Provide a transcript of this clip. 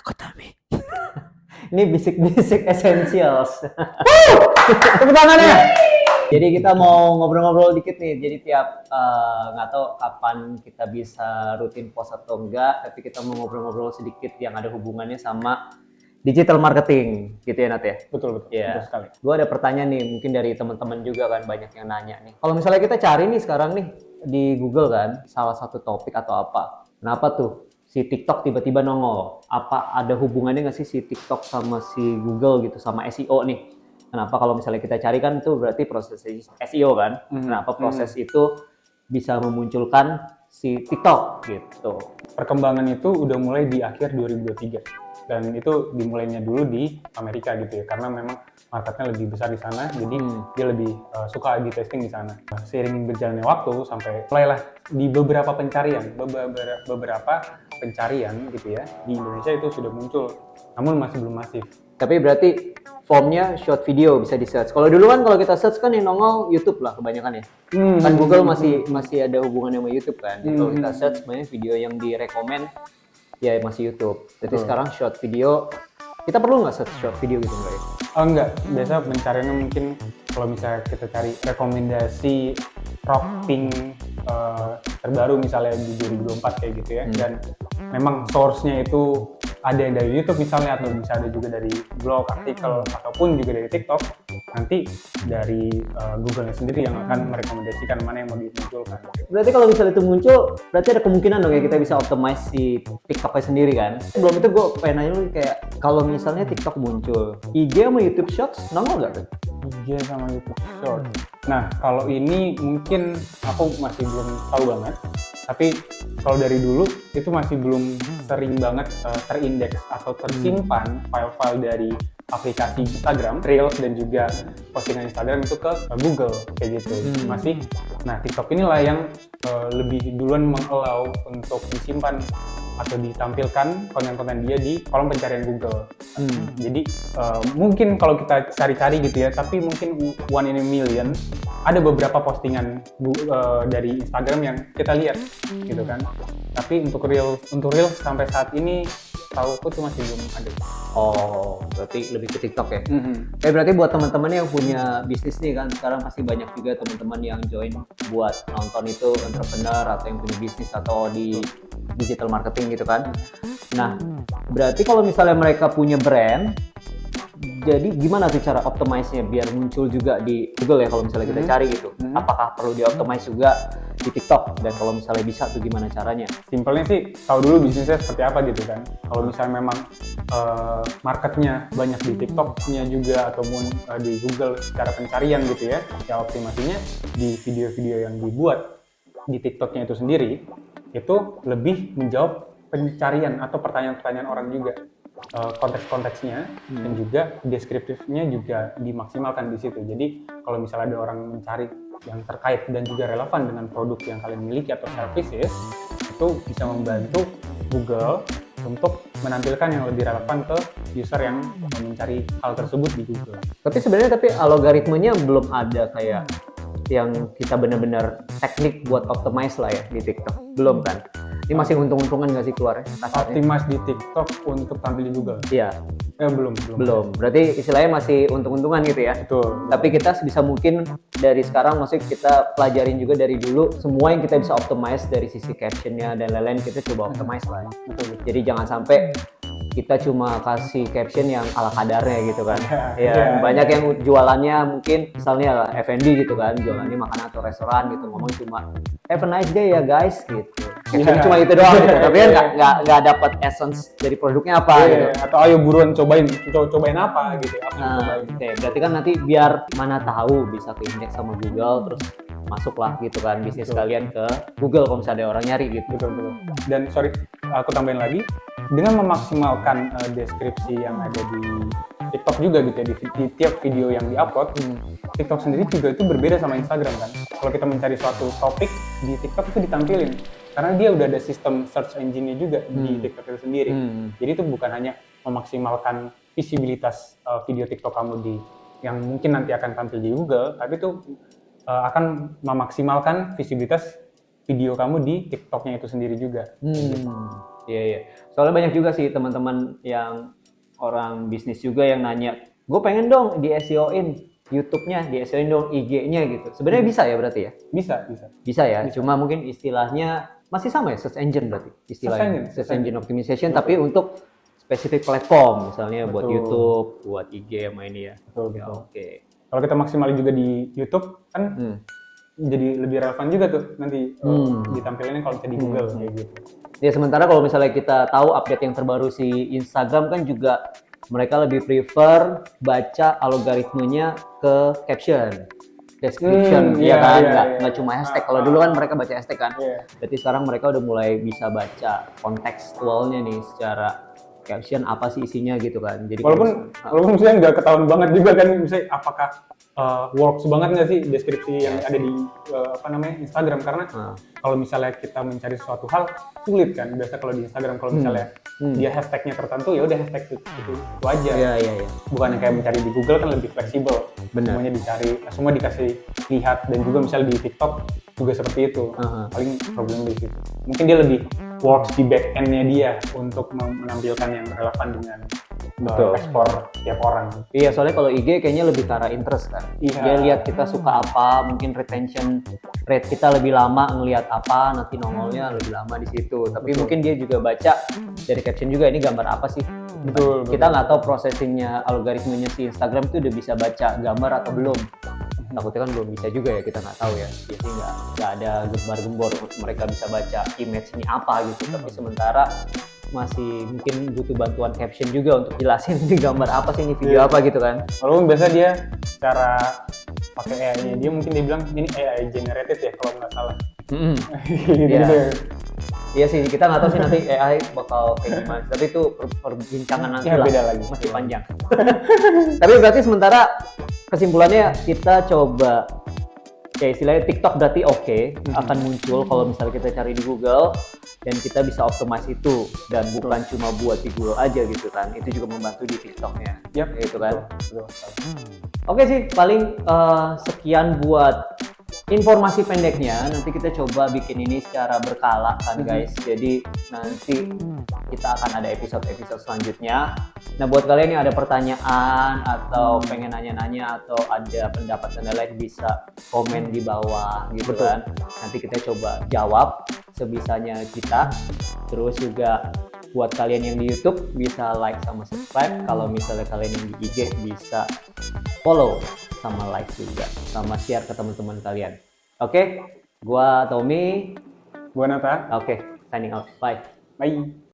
Kotami. Ini bisik-bisik essentials. Tepuk tangannya. Jadi kita mau ngobrol-ngobrol dikit nih. Jadi tiap nggak tahu kapan kita bisa rutin post atau enggak, tapi kita mau ngobrol-ngobrol sedikit yang ada hubungannya sama digital marketing, gitu ya Nat ya? Betul Ya. sekali. Gue ada pertanyaan nih, mungkin dari teman-teman juga kan banyak yang nanya nih. Kalau misalnya kita cari nih sekarang nih di Google kan, salah satu topik atau apa, kenapa tuh si TikTok tiba-tiba nongol? Apa ada hubungannya nggak sih si TikTok sama si Google gitu, sama SEO nih? Kenapa kalau misalnya kita cari kan itu berarti proses SEO kan? Kenapa proses itu bisa memunculkan si TikTok gitu? Perkembangan itu udah mulai di akhir 2023 dan itu dimulainya dulu di Amerika gitu ya, karena memang marketnya lebih besar di sana, jadi dia lebih suka di testing di sana. Seiring berjalannya waktu sampai mulailah di beberapa pencarian gitu ya di Indonesia itu sudah muncul, namun masih belum masif. Tapi berarti formnya short video bisa di search. Kalau dulu kan kalau kita search kan yang nongol YouTube lah kebanyakan ya. Kan Google masih ada hubungannya sama YouTube kan. Kalau kita search banyak video yang direkomend ya masih YouTube. Jadi sekarang short video, kita perlu nggak search short video gitu nggak ya? Oh enggak, biasa pencariannya mungkin kalau misalnya kita cari rekomendasi rock pink terbaru misalnya di 2024 kayak gitu ya, dan memang source-nya itu ada yang dari YouTube misalnya, atau bisa ada juga dari blog, artikel, ataupun juga dari TikTok, nanti dari Google-nya sendiri yang akan merekomendasikan mana yang mau dimunculkan. Berarti kalau misalnya itu muncul, berarti ada kemungkinan dong ya kita bisa optimize si TikTok-nya sendiri kan? Sebelum itu gue pengen nanya lu kayak, kalau misalnya TikTok muncul, IG sama YouTube Shorts nongol nggak tuh? IG sama YouTube Short. Nah, kalau ini mungkin aku masih belum tahu banget. Tapi kalau dari dulu itu masih belum sering banget terindeks atau tersimpan file-file dari aplikasi Instagram, Reels dan juga postingan Instagram itu ke Google kayak gitu. Masih. Nah, TikTok inilah yang lebih duluan mengallow untuk disimpan atau ditampilkan konten-konten dia di kolom pencarian Google. Jadi mungkin kalau kita cari-cari gitu ya, tapi mungkin one in a million ada beberapa postingan dari Instagram yang kita lihat gitu kan. Tapi untuk Reels sampai saat ini tahu aku tuh masih belum ada. Oh, berarti lebih ke TikTok ya? Berarti buat teman-teman yang punya bisnis nih kan, sekarang pasti banyak juga teman-teman yang join buat nonton itu entrepreneur atau yang punya bisnis atau di digital marketing gitu kan. Nah, berarti kalau misalnya mereka punya brand, jadi gimana tuh cara optimize-nya biar muncul juga di Google ya kalau misalnya kita cari gitu? Apakah perlu di-optimize juga di TikTok? Dan kalau misalnya bisa tuh gimana caranya? Simpelnya sih tahu dulu bisnisnya seperti apa gitu kan. Kalau misalnya memang marketnya banyak di TikTok-nya juga ataupun di Google secara pencarian gitu ya, ya optimasinya di video-video yang dibuat di TikTok-nya itu sendiri itu lebih menjawab pencarian atau pertanyaan-pertanyaan orang juga. Konteks-konteksnya dan juga deskriptifnya juga dimaksimalkan di situ. Jadi kalau misalnya ada orang mencari yang terkait dan juga relevan dengan produk yang kalian miliki atau services, itu bisa membantu Google untuk menampilkan yang lebih relevan ke user yang mencari hal tersebut di Google. Tapi sebenarnya algoritmenya belum ada kayak yang kita benar-benar teknik buat optimize lah ya di TikTok. Belum kan? Ini masih untung-untungan nggak sih keluarnya? Optimize di TikTok untuk tampil di Google? Iya. Belum. Berarti istilahnya masih untung-untungan gitu ya? Betul. Tapi kita sebisa mungkin dari sekarang, maksudnya kita pelajarin juga dari dulu, semua yang kita bisa optimize dari sisi captionnya dan lain-lain kita coba optimize lah. Betul. Jadi jangan sampai kita cuma kasih caption yang ala kadarnya gitu kan. Banyak yang jualannya mungkin misalnya F&B gitu kan, jualannya makanan atau restoran gitu, ngomong cuma have a nice day ya guys gitu. Captionnya cuma itu doang gitu, tapi kan nggak dapat essence dari produknya apa gitu. Atau ayo buruan cobain apa gitu. Berarti kan nanti biar mana tahu bisa ke indeks sama Google, terus masuklah gitu kan bisnis kalian ke Google kalau misalnya ada orang nyari gitu. Betul. Dan sorry, aku tambahin lagi, dengan memaksimalkan deskripsi yang ada di TikTok juga gitu ya, di tiap video yang diupload, TikTok sendiri juga itu berbeda sama Instagram kan. Kalau kita mencari suatu topik di TikTok itu ditampilin, karena dia udah ada sistem search engine-nya juga di TikTok itu sendiri. Jadi itu bukan hanya memaksimalkan visibilitas video TikTok kamu yang mungkin nanti akan tampil di Google, tapi itu akan memaksimalkan visibilitas video kamu di TikTok-nya itu sendiri juga. Iya, iya. Soalnya banyak juga sih teman-teman yang orang bisnis juga yang nanya, gue pengen dong di SEO-in YouTube-nya, di SEO-in dong IG-nya gitu. Sebenarnya bisa ya berarti ya? Bisa, bisa. Bisa ya, Bisa. cuma mungkin istilahnya masih sama ya, search engine berarti istilahnya. Search engine optimization, Betul. tapi untuk spesifik platform, misalnya buat Betul. YouTube, buat IG sama ini ya. Betul, Ya, betul. oke. Kalau kita maksimalin juga di YouTube kan jadi lebih relevan juga tuh nanti ditampilinnya kalau bisa di Google kayak gitu. Ya sementara kalau misalnya kita tahu update yang terbaru si Instagram kan juga mereka lebih prefer baca algoritmenya ke caption, description, ya kan, nggak cuma hashtag. Kalau dulu kan mereka baca hashtag kan, berarti sekarang mereka udah mulai bisa baca kontekstualnya nih secara caption apa sih isinya gitu kan. Jadi walaupun misalnya nggak ketahuan banget juga kan, misalnya apakah works banget nggak sih deskripsi yang ada di Instagram, karena kalau misalnya kita mencari suatu hal sulit kan biasa kalau di Instagram, kalau misalnya dia hashtagnya tertentu ya udah hashtag itu aja. Iya. Bukan yang kayak mencari di Google kan lebih fleksibel. Benar. Semuanya dicari, semua dikasih lihat, dan juga misalnya di TikTok juga seperti itu. Paling problem di situ. Mungkin dia lebih works di back end-nya dia untuk menampilkan yang relevan dengan ekspor tiap orang. Iya, soalnya kalau IG kayaknya lebih ke arah interest kan. Iya. Dia lihat kita suka apa, mungkin retention rate kita lebih lama ngelihat apa, nanti nongolnya lebih lama di situ. Tapi mungkin dia juga baca dari caption juga ini gambar apa sih. Betul. Kita nggak tahu processingnya algoritmenya si Instagram itu udah bisa baca gambar atau belum. Takutnya kan belum bisa juga ya, kita nggak tahu ya. Jadi nggak ada gembar-gembor mereka bisa baca image ini apa gitu. Tapi sementara masih mungkin butuh bantuan caption juga untuk jelasin ini gambar apa sih, ini video apa gitu kan. Walaupun biasa dia cara pakai AI-nya dia mungkin dia bilang ini AI generated ya kalau nggak salah. Iya sih, kita nggak tahu sih nanti AI bakal kayak gimana. Tapi itu perbincangan nanti lah, beda lagi. masih panjang. Tapi berarti sementara kesimpulannya kita coba ya istilahnya TikTok berarti akan muncul kalau misalnya kita cari di Google, dan kita bisa optimize itu, dan bukan cuma buat di Google aja gitu kan, itu juga membantu di TikToknya. Gitu kan. Oke sih, paling sekian buat informasi pendeknya. Nanti kita coba bikin ini secara berkala kan guys. Jadi nanti kita akan ada episode-episode selanjutnya. Nah buat kalian yang ada pertanyaan atau pengen nanya-nanya atau ada pendapat dan lain, bisa komen di bawah gitu kan. Nanti kita coba jawab sebisanya kita. Terus juga buat kalian yang di YouTube bisa like sama subscribe. Kalau misalnya kalian yang di IG bisa follow sama like juga, sama share ke teman-teman kalian. Oke, gua Tommy. Gua Nata. Oke, signing out. Bye. Bye.